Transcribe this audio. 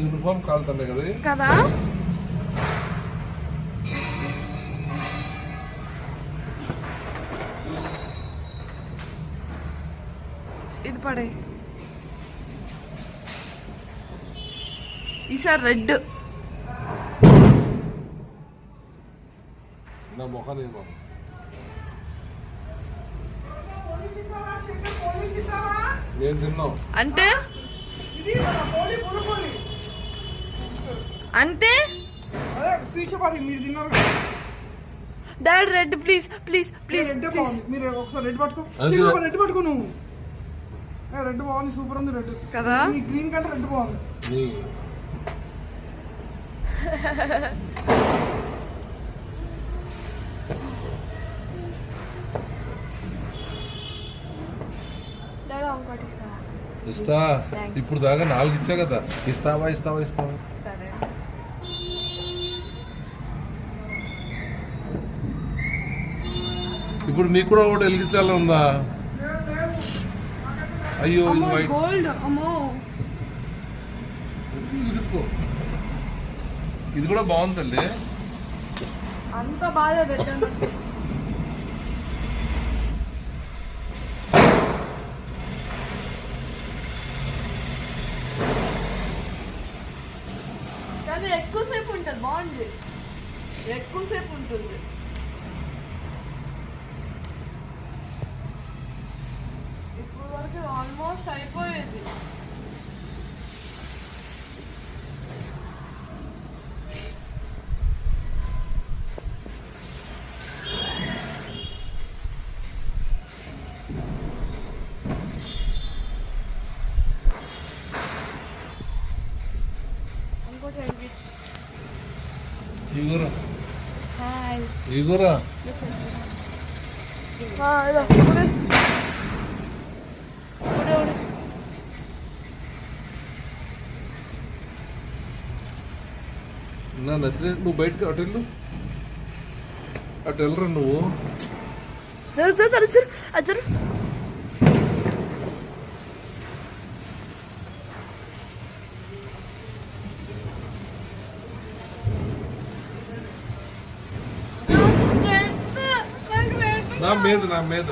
Uniform కాలుతుంది కదా కదా. ఇది పడే ఈసారి రెడ్ నా మొఖాన్ని ఏం తిన్నావు అంటే అంటే స్వీట్ చపాతీ మీరు తిన్నారు. Dad red please please please please. మీరు ఒకసారి రెడ్ పట్టుకో, రెడ్ పట్టుకో నువ్వు. రెడ్ బాగుంది, సూపర్ ఉంది రెడ్ కదా. గ్రీన్ కంటే రెడ్ బాగుంది. ఇస్తా. ఇప్పుడు దాకా 4 ఇచ్చా కదా. ఇస్తావా ఇస్తావా ఇస్తావా? ఇప్పుడు నీకు కూడా ఒకటి వెలిగించాలని ఉందా? అయ్యో ఇది వైట్ గోల్డ్. అమ్మో ఇది కూడా బాగుంది తల్లి. అంత బాగా పెట్టాను. కానీ ఎక్కువసేపు ఉంటుంది. బాగుంది, ఎక్కువసేపు ఉంటుంది. ఇప్పుడు వరకు ఆల్మోస్ట్ అయిపోయేది. ఇగురా నా నచ్చిన. నువ్వు బయటకు అటు వెళ్ళు, అటు వెళ్ళరా నువ్వు. నా మీద